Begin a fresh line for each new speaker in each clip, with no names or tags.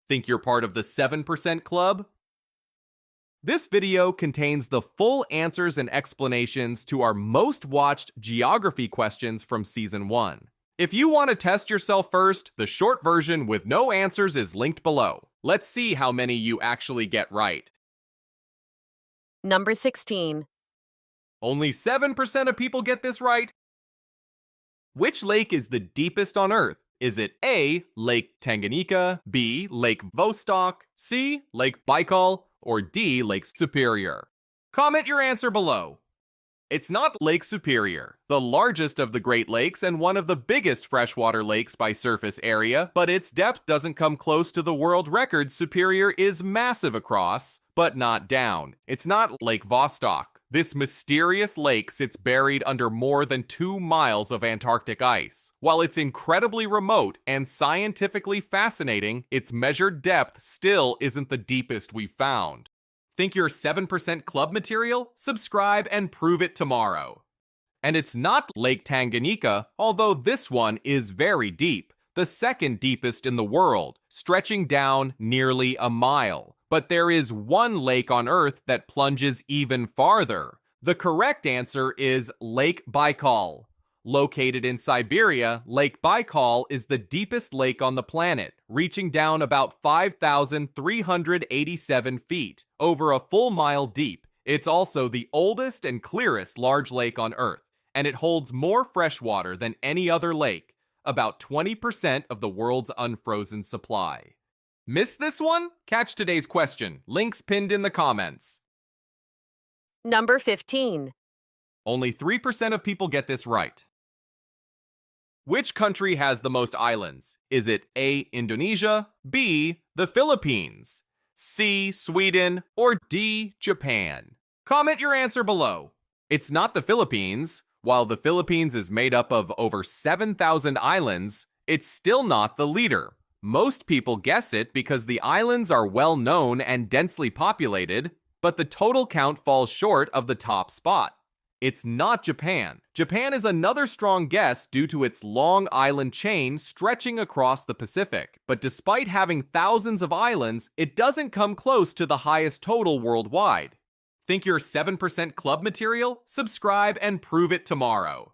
Think you're part of the 7% club? This video contains the full answers and explanations to our most watched geography questions from Season 1. If you want to test yourself first, the short version with no answers is linked below. Let's see how many you actually get right.
Number 16.
Only 7% of people get this right. Which lake is the deepest on Earth? Is it A, Lake Tanganyika, B, Lake Vostok, C, Lake Baikal, or D, Lake Superior? Comment your answer below. It's not Lake Superior, the largest of the Great Lakes and one of the biggest freshwater lakes by surface area, but its depth doesn't come close to the world record. Superior is massive across, but not down. It's not Lake Vostok. This mysterious lake sits buried under more than 2 miles of Antarctic ice. While it's incredibly remote and scientifically fascinating, its measured depth still isn't the deepest we've found. Think you're 7% club material? Subscribe and prove it tomorrow. And it's not Lake Tanganyika, although this one is very deep, the second deepest in the world, stretching down nearly a mile. But there is one lake on Earth that plunges even farther. The correct answer is Lake Baikal. Located in Siberia, Lake Baikal is the deepest lake on the planet, reaching down about 5,387 feet, over a full mile deep. It's also the oldest and clearest large lake on Earth, and it holds more fresh water than any other lake, about 20% of the world's unfrozen supply. Missed this one? Catch today's question. Links pinned in the comments.
Number 15.
Only 3% of people get this right. Which country has the most islands? Is it A, Indonesia, B, the Philippines, C, Sweden, or D, Japan? Comment your answer below. It's not the Philippines. While the Philippines is made up of over 7,000 islands, it's still not the leader. Most people guess it because the islands are well known and densely populated, but the total count falls short of the top spot. It's not Japan. Japan is another strong guess due to its long island chain stretching across the Pacific, but despite having thousands of islands, it doesn't come close to the highest total worldwide. Think you're 7% club material? Subscribe and prove it tomorrow.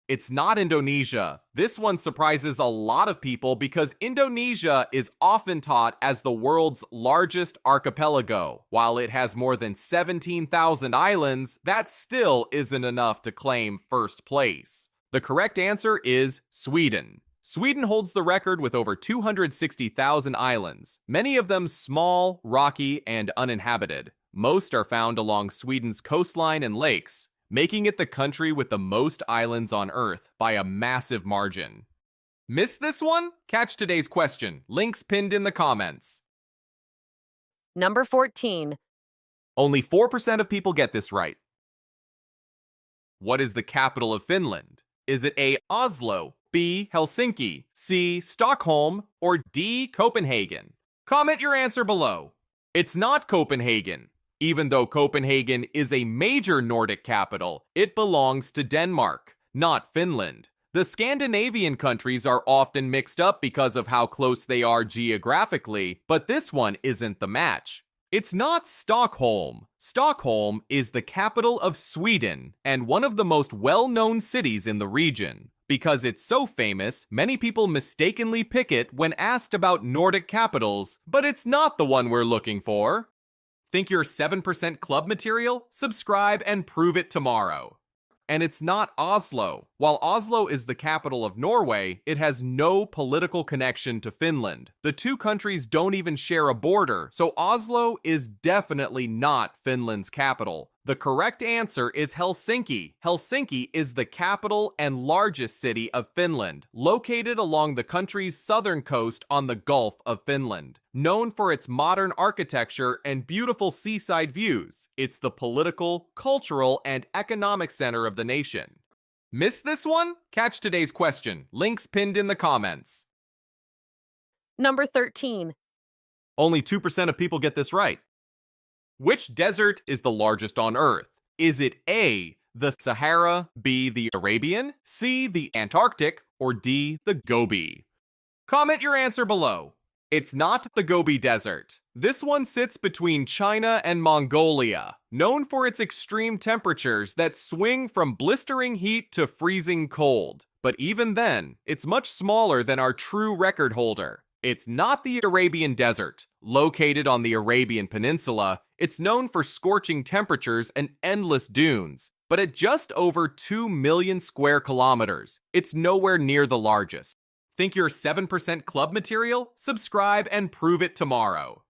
It's not Indonesia. This one surprises a lot of people because Indonesia is often taught as the world's largest archipelago. While it has more than 17,000 islands, that still isn't enough to claim first place. The correct answer is Sweden. Sweden holds the record with over 260,000 islands, many of them small, rocky, and uninhabited. Most are found along Sweden's coastline and lakes, making it the country with the most islands on Earth by a massive margin. Missed this one? Catch today's question. Links pinned in the comments.
Number 14.
Only 4% of people get this right. What is the capital of Finland? Is it A, Oslo, B, Helsinki, C, Stockholm, or D, Copenhagen? Comment your answer below. It's not Copenhagen. Even though Copenhagen is a major Nordic capital, it belongs to Denmark, not Finland. The Scandinavian countries are often mixed up because of how close they are geographically, but this one isn't the match. It's not Stockholm. Stockholm is the capital of Sweden and one of the most well-known cities in the region. Because it's so famous, many people mistakenly pick it when asked about Nordic capitals, but it's not the one we're looking for. Think you're 7% club material? Subscribe and prove it tomorrow. And it's not Oslo. While Oslo is the capital of Norway, it has no political connection to Finland. The two countries don't even share a border, so Oslo is definitely not Finland's capital. The correct answer is Helsinki. Helsinki is the capital and largest city of Finland, located along the country's southern coast on the Gulf of Finland. Known for its modern architecture and beautiful seaside views, it's the political, cultural, and economic center of the nation. Missed this one? Catch today's question. Links pinned in the comments.
Number 13.
Only 2% of people get this right. Which desert is the largest on Earth? Is it A, the Sahara, B, the Arabian, C, the Antarctic, or D, the Gobi? Comment your answer below. It's not the Gobi Desert. This one sits between China and Mongolia, known for its extreme temperatures that swing from blistering heat to freezing cold. But even then, it's much smaller than our true record holder. It's not the Arabian Desert. Located on the Arabian Peninsula, it's known for scorching temperatures and endless dunes. But at just over 2 million square kilometers, it's nowhere near the largest. Think you're 7% club material? Subscribe and prove it tomorrow.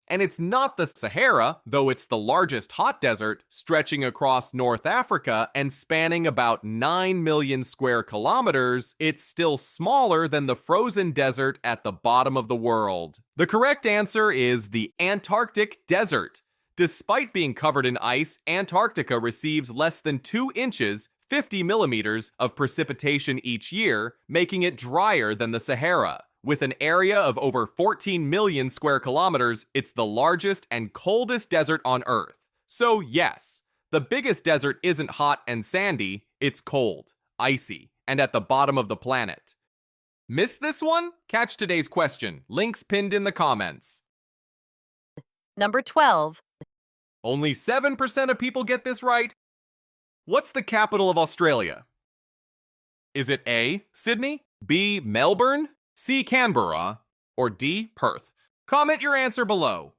And it's not the Sahara, though it's the largest hot desert, stretching across North Africa and spanning about 9 million square kilometers. It's still smaller than the frozen desert at the bottom of the world. The correct answer is the Antarctic Desert. Despite being covered in ice, Antarctica receives less than 2 inches, 50 millimeters of precipitation each year, making it drier than the Sahara. With an area of over 14 million square kilometers, it's the largest and coldest desert on Earth. So yes, the biggest desert isn't hot and sandy, it's cold, icy, and at the bottom of the planet. Missed this one? Catch today's question. Links pinned in the comments.
Number 12.
Only 7% of people get this right. What's the capital of Australia? Is it A, Sydney, B, Melbourne, C, Canberra, or D, Perth? Comment your answer below.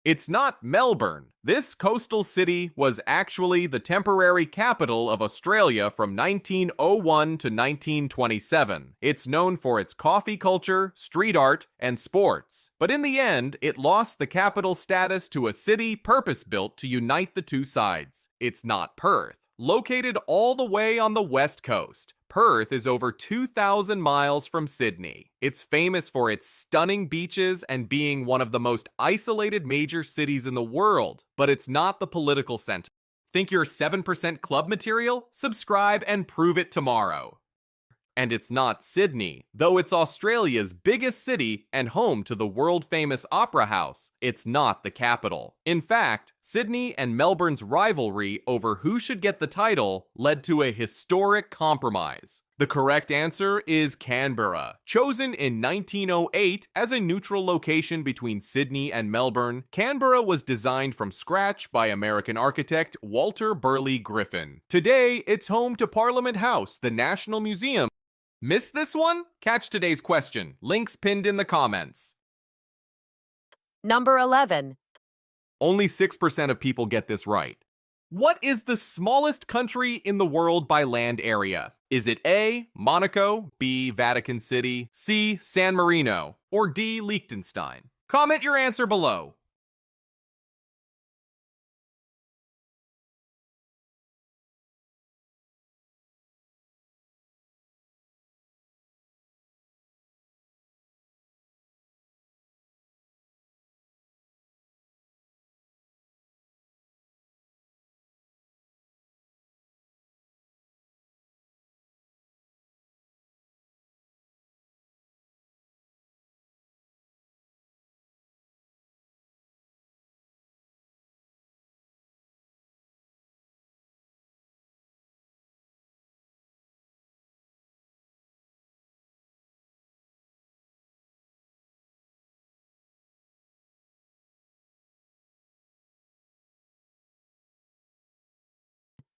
It's not Melbourne. This coastal city was actually the temporary capital of Australia from 1901 to 1927. It's known for its coffee culture, street art, and sports. But in the end, it lost the capital status to a city purpose-built to unite the two sides. It's not Perth. Located all the way on the west coast, Perth is over 2,000 miles from Sydney. It's famous for its stunning beaches and being one of the most isolated major cities in the world, but it's not the political center. Think you're 7% club material? Subscribe and prove it tomorrow. And it's not Sydney, though it's Australia's biggest city and home to the world-famous Opera House. It's not the capital. In fact, Sydney and Melbourne's rivalry over who should get the title led to a historic compromise. The correct answer is Canberra. Chosen in 1908 as a neutral location between Sydney and Melbourne, Canberra was designed from scratch by American architect Walter Burley Griffin. Today, it's home to Parliament House, the National Museum. Missed this one? Catch today's question. Links pinned in the comments.
Number 11.
Only 6% of people get this right. What is the smallest country in the world by land area? Is it A, Monaco, B, Vatican City, C, San Marino, or D, Liechtenstein? Comment your answer below.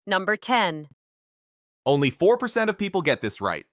Number 10.
Only 4% of people get this right.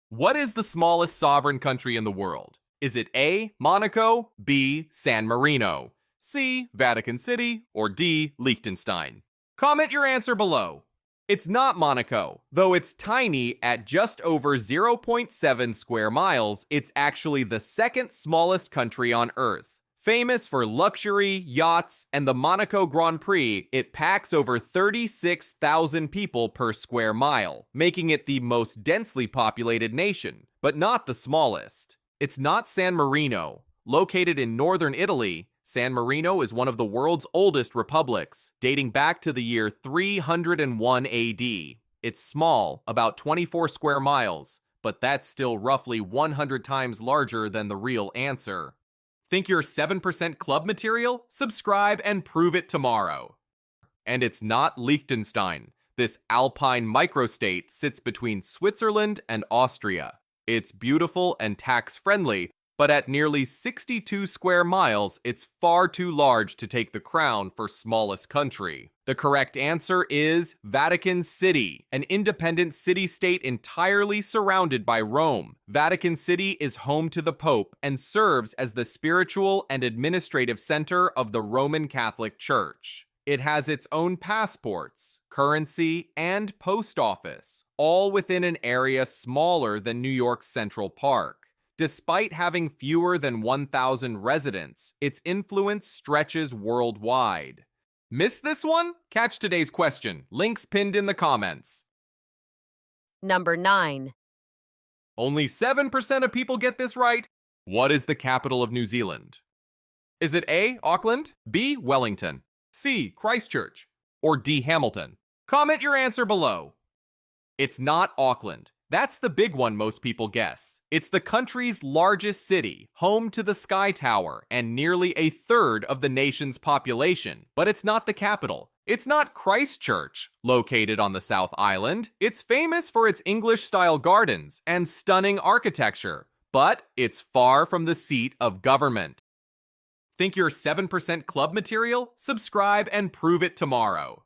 What is the smallest sovereign country in the world? Is it A, Monaco, B, San Marino, C, Vatican City, or D, Liechtenstein? Comment your answer below. It's not Monaco. Though it's tiny at just over 0.7 square miles, it's actually the second smallest country on Earth. Famous for luxury, yachts, and the Monaco Grand Prix, it packs over 36,000 people per square mile, making it the most densely populated nation, but not the smallest. It's not San Marino. Located in northern Italy, San Marino is one of the world's oldest republics, dating back to the year 301 AD. It's small, about 24 square miles, but that's still roughly 100 times larger than the real answer. Think you're 7% club material? Subscribe and prove it tomorrow. And it's not Liechtenstein. This alpine microstate sits between Switzerland and Austria. It's beautiful and tax-friendly, but at nearly 62 square miles, it's far too large to take the crown for smallest country. The correct answer is Vatican City, an independent city-state entirely surrounded by Rome. Vatican City is home to the Pope and serves as the spiritual and administrative center of the Roman Catholic Church. It has its own passports, currency, and post office, all within an area smaller than New York's Central Park. Despite having fewer than 1,000 residents, its influence stretches worldwide. Missed this one? Catch today's question. Links pinned in the comments.
Number 9.
Only 7% of people get this right. What is the capital of New Zealand? Is it A, Auckland, B, Wellington, C, Christchurch, or D, Hamilton? Comment your answer below. It's not Auckland. That's the big one most people guess. It's the country's largest city, home to the Sky Tower and nearly a third of the nation's population. But it's not the capital. It's not Christchurch, located on the South Island. It's famous for its English-style gardens and stunning architecture, but it's far from the seat of government. Think you're 7% club material? Subscribe and prove it tomorrow.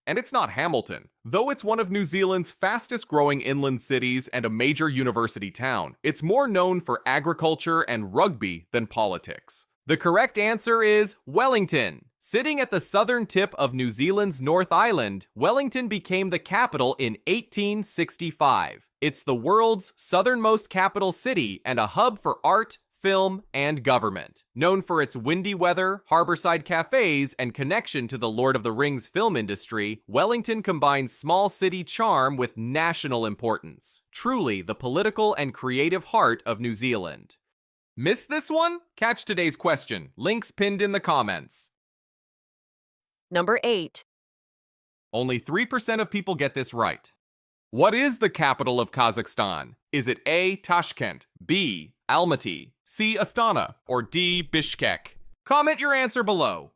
And it's not Hamilton. Though it's one of New Zealand's fastest-growing inland cities and a major university town, it's more known for agriculture and rugby than politics. The correct answer is Wellington. Sitting at the southern tip of New Zealand's North Island, Wellington became the capital in 1865. It's the world's southernmost capital city and a hub for art, film, and government. Known for its windy weather, harborside cafes, and connection to the Lord of the Rings film industry, Wellington combines small city charm with national importance. Truly the political and creative heart of New Zealand. Missed this one? Catch today's question. Links pinned in the comments.
Number 8.
Only 3% of people get this right. What is the capital of Kazakhstan? Is it A, Tashkent, B, Almaty, C, Astana, or D, Bishkek? Comment your answer below.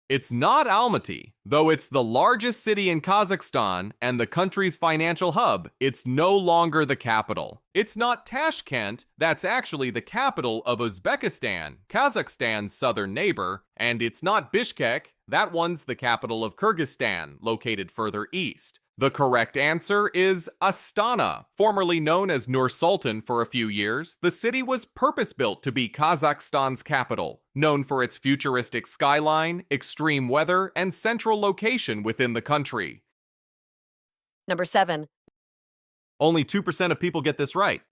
It's not Almaty. Though it's the largest city in Kazakhstan and the country's financial hub, it's no longer the capital. It's not Tashkent, that's actually the capital of Uzbekistan, Kazakhstan's southern neighbor, and it's not Bishkek, that one's the capital of Kyrgyzstan, located further east. The correct answer is Astana. Formerly known as Nur-Sultan for a few years, the city was purpose-built to be Kazakhstan's capital, known for its futuristic skyline, extreme weather, and central location within the country.
Number 7.
Only 2% of people get this right.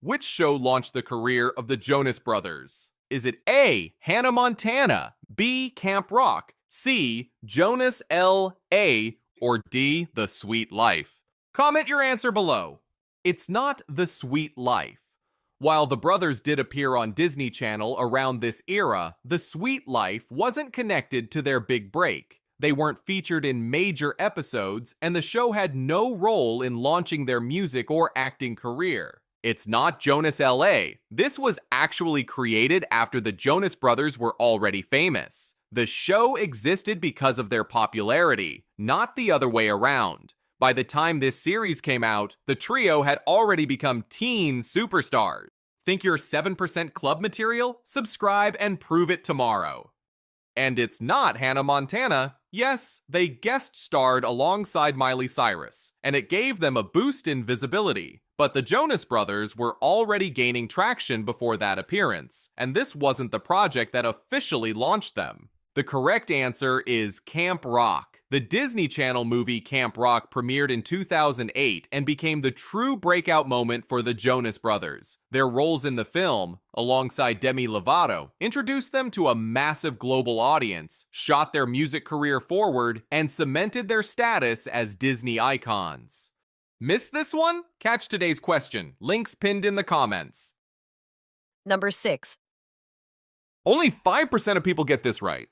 Which show launched the career of the Jonas Brothers? Is it A, Hannah Montana, B, Camp Rock, C, Jonas L.A., or D, The Sweet Life? Comment your answer below. It's not The Sweet Life. While the brothers did appear on Disney Channel around this era, The Sweet Life wasn't connected to their big break. They weren't featured in major episodes, and the show had no role in launching their music or acting career. It's not Jonas L.A. This was actually created after the Jonas Brothers were already famous. The show existed because of their popularity, not the other way around. By the time this series came out, the trio had already become teen superstars. Think you're 7% club material? Subscribe and prove it tomorrow. And it's not Hannah Montana. Yes, they guest starred alongside Miley Cyrus, and it gave them a boost in visibility. But the Jonas Brothers were already gaining traction before that appearance, and this wasn't the project that officially launched them. The correct answer is Camp Rock. The Disney Channel movie Camp Rock premiered in 2008 and became the true breakout moment for the Jonas Brothers. Their roles in the film, alongside Demi Lovato, introduced them to a massive global audience, shot their music career forward, and cemented their status as Disney icons. Missed this one? Catch today's question. Links pinned in the comments.
Number 6.
Only 5% of people get this right.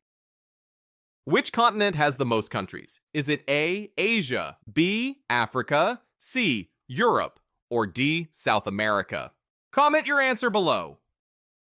Which continent has the most countries? Is it A, Asia, B, Africa, C, Europe, or D, South America? Comment your answer below.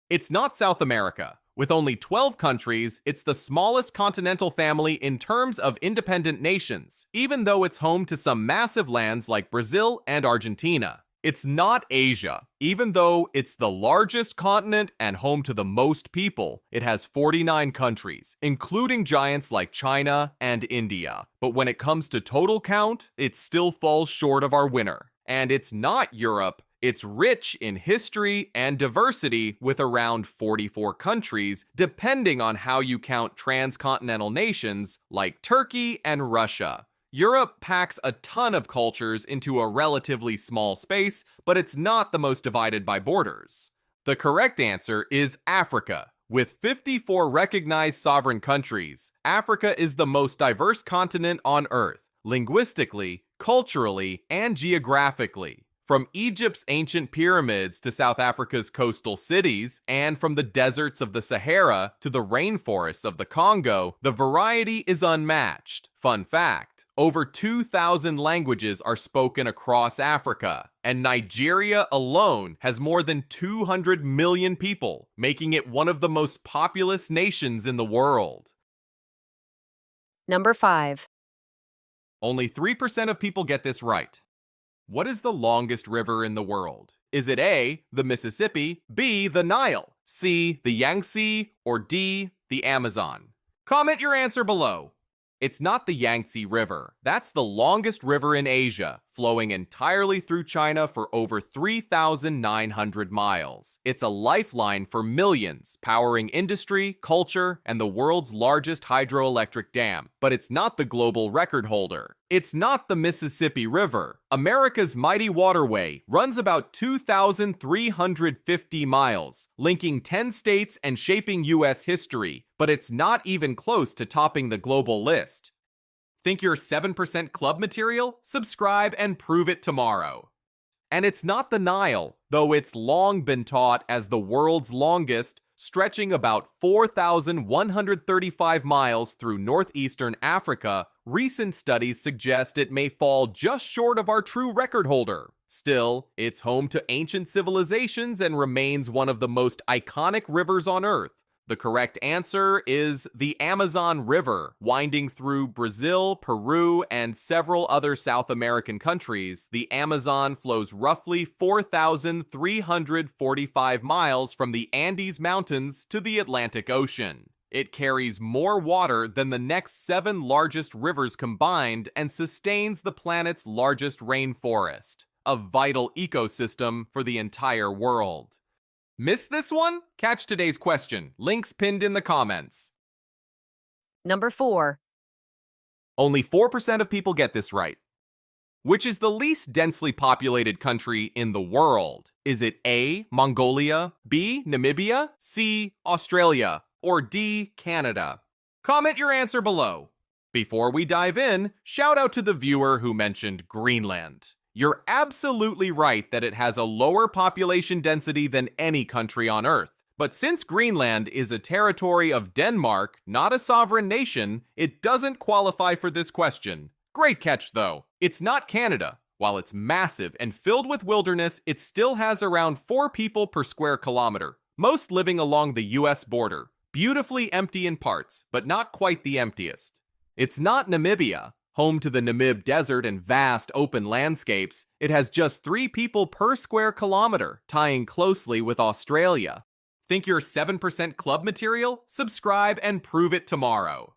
It's not South America. With only 12 countries, it's the smallest continental family in terms of independent nations, even though it's home to some massive lands like Brazil and Argentina. It's not Asia. Even though it's the largest continent and home to the most people, it has 49 countries, including giants like China and India. But when it comes to total count, it still falls short of our winner. And it's not Europe. It's rich in history and diversity with around 44 countries, depending on how you count transcontinental nations like Turkey and Russia. Europe packs a ton of cultures into a relatively small space, but it's not the most divided by borders. The correct answer is Africa. With 54 recognized sovereign countries, Africa is the most diverse continent on Earth, linguistically, culturally, and geographically. From Egypt's ancient pyramids to South Africa's coastal cities, and from the deserts of the Sahara to the rainforests of the Congo, the variety is unmatched. Fun fact, over 2,000 languages are spoken across Africa, and Nigeria alone has more than 200 million people, making it one of the most populous nations in the world.
Number 5.
Only 3% of people get this right. What is the longest river in the world? Is it A, the Mississippi, B, the Nile, C, the Yangtze, or D, the Amazon? Comment your answer below. It's not the Yangtze River. That's the longest river in Asia, flowing entirely through China for over 3,900 miles. It's a lifeline for millions, powering industry, culture, and the world's largest hydroelectric dam. But it's not the global record holder. It's not the Mississippi River. America's mighty waterway runs about 2,350 miles, linking 10 states and shaping U.S. history, but it's not even close to topping the global list. Think you're 7% club material? Subscribe and prove it tomorrow. And it's not the Nile, though it's long been taught as the world's longest, stretching about 4,135 miles through northeastern Africa. Recent studies suggest it may fall just short of our true record holder. Still, it's home to ancient civilizations and remains one of the most iconic rivers on Earth. The correct answer is the Amazon River. Winding through Brazil, Peru, and several other South American countries, the Amazon flows roughly 4,345 miles from the Andes Mountains to the Atlantic Ocean. It carries more water than the next 7 largest rivers combined and sustains the planet's largest rainforest, a vital ecosystem for the entire world. Missed this one? Catch today's question. Links pinned in the comments.
Number 4.
Only 4% of people get this right. Which is the least densely populated country in the world? Is it A, Mongolia, B, Namibia, C, Australia, or D, Canada? Comment your answer below. Before we dive in, shout out to the viewer who mentioned Greenland. You're absolutely right that it has a lower population density than any country on Earth. But since Greenland is a territory of Denmark, not a sovereign nation, it doesn't qualify for this question. Great catch, though. It's not Canada. While it's massive and filled with wilderness, it still has around 4 people per square kilometer, most living along the US border. Beautifully empty in parts, but not quite the emptiest. It's not Namibia. Home to the Namib Desert and vast open landscapes, it has just 3 people per square kilometer, tying closely with Australia. Think you're 7% club material? Subscribe and prove it tomorrow.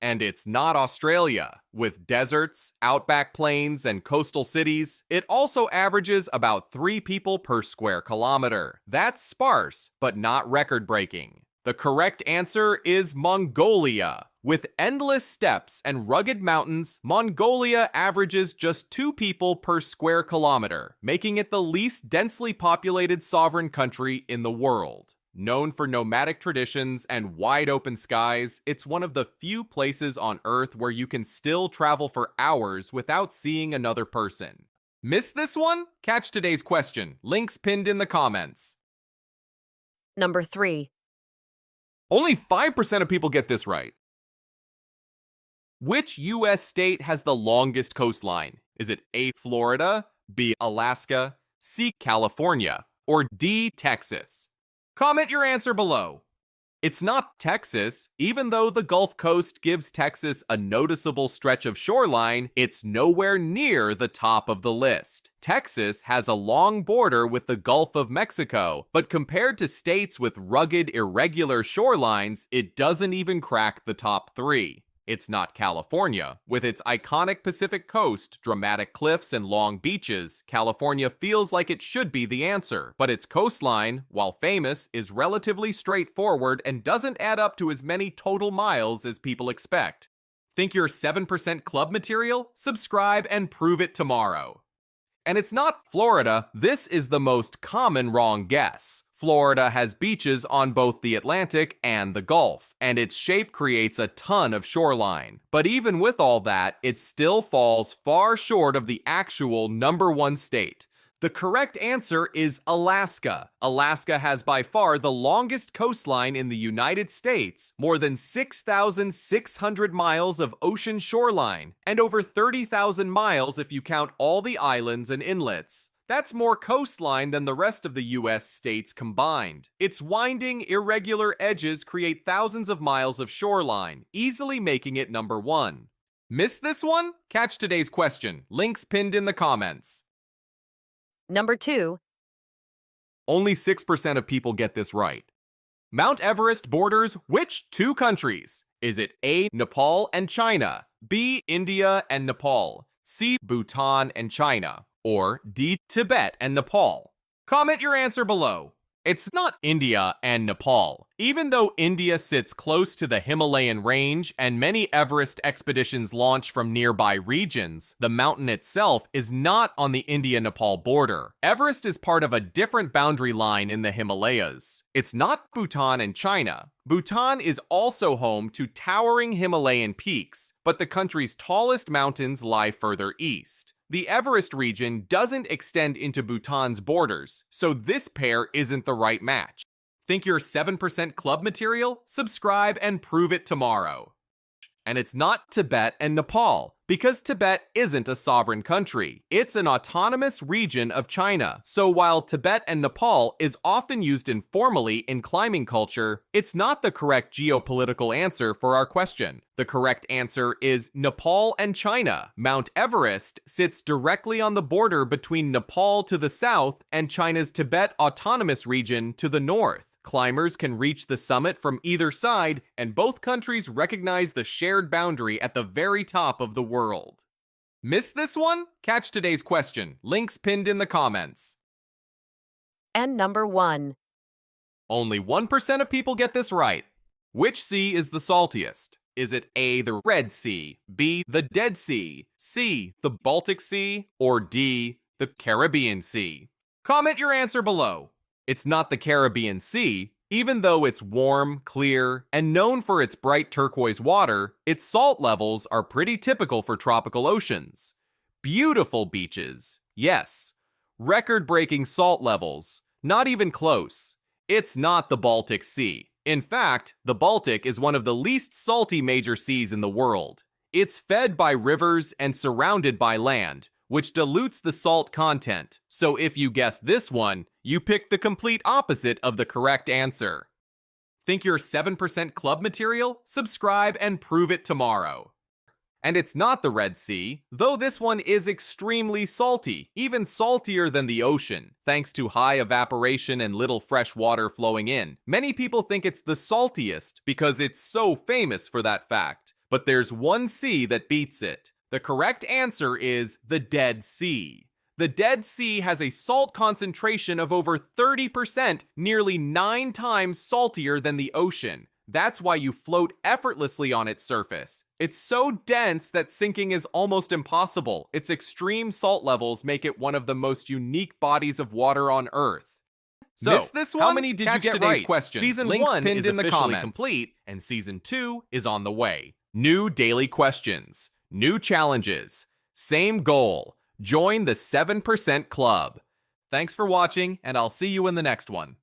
And it's not Australia. With deserts, outback plains, and coastal cities, it also averages about 3 people per square kilometer. That's sparse, but not record-breaking. The correct answer is Mongolia. With endless steppes and rugged mountains, Mongolia averages just 2 people per square kilometer, making it the least densely populated sovereign country in the world. Known for nomadic traditions and wide open skies, it's one of the few places on Earth where you can still travel for hours without seeing another person. Missed this one? Catch today's question. Links pinned in the comments.
Number 3.
Only 5% of people get this right. Which U.S. state has the longest coastline? Is it A, Florida, B, Alaska, C, California, or D, Texas? Comment your answer below. It's not Texas. Even though the Gulf Coast gives Texas a noticeable stretch of shoreline, it's nowhere near the top of the list. Texas has a long border with the Gulf of Mexico, but compared to states with rugged, irregular shorelines, it doesn't even crack the top 3. It's not California. With its iconic Pacific coast, dramatic cliffs, and long beaches, California feels like it should be the answer. But its coastline, while famous, is relatively straightforward and doesn't add up to as many total miles as people expect. Think you're 7% club material? Subscribe and prove it tomorrow. And it's not Florida. This is the most common wrong guess. Florida has beaches on both the Atlantic and the Gulf, and its shape creates a ton of shoreline. But even with all that, it still falls far short of the actual #1 state. The correct answer is Alaska. Alaska has by far the longest coastline in the United States, more than 6,600 miles of ocean shoreline, and over 30,000 miles if you count all the islands and inlets. That's more coastline than the rest of the US states combined. Its winding, irregular edges create thousands of miles of shoreline, easily making it #1. Missed this one? Catch today's question. Links pinned in the comments.
Number 2.
Only 6% of people get this right. Mount Everest borders which 2 countries? Is it A, Nepal and China, B, India and Nepal, C, Bhutan and China, or D, Tibet and Nepal? Comment your answer below. It's not India and Nepal. Even though India sits close to the Himalayan range and many Everest expeditions launch from nearby regions, the mountain itself is not on the India-Nepal border. Everest is part of a different boundary line in the Himalayas. It's not Bhutan and China. Bhutan is also home to towering Himalayan peaks, but the country's tallest mountains lie further east. The Everest region doesn't extend into Bhutan's borders, so this pair isn't the right match. Think you're 7% club material? Subscribe and prove it tomorrow. And it's not Tibet and Nepal, because Tibet isn't a sovereign country. It's an autonomous region of China. So while Tibet and Nepal is often used informally in climbing culture, it's not the correct geopolitical answer for our question. The correct answer is Nepal and China. Mount Everest sits directly on the border between Nepal to the south and China's Tibet Autonomous Region to the north. Climbers can reach the summit from either side, and both countries recognize the shared boundary at the very top of the world. Missed this one? Catch today's question. Links pinned in the comments.
And number 1.
Only 1% of people get this right. Which sea is the saltiest? Is it A, the Red Sea, B, the Dead Sea, C, the Baltic Sea, or D, the Caribbean Sea? Comment your answer below. It's not the Caribbean Sea. Even though it's warm, clear, and known for its bright turquoise water, its salt levels are pretty typical for tropical oceans. Beautiful beaches, yes. Record-breaking salt levels, not even close. It's not the Baltic Sea. In fact, the Baltic is one of the least salty major seas in the world. It's fed by rivers and surrounded by land, which dilutes the salt content. So if you guessed this one, you picked the complete opposite of the correct answer. Think you're 7% club material? Subscribe and prove it tomorrow. And it's not the Red Sea, though this one is extremely salty, even saltier than the ocean, thanks to high evaporation and little fresh water flowing in. Many people think it's the saltiest because it's so famous for that fact. But there's one sea that beats it. The correct answer is the Dead Sea. The Dead Sea has a salt concentration of over 30%, nearly 9 times saltier than the ocean. That's why you float effortlessly on its surface. It's so dense that sinking is almost impossible. Its extreme salt levels make it one of the most unique bodies of water on Earth. So,
Missed this one?
how many did
Catch
you get
today's
right?
question.
Season
Links
1
pinned
is
in the
officially
comments.
complete, and Season 2 is on the way. New daily questions, new challenges, same goal. Join the 7% Club. Thanks for watching, and I'll see you in the next one.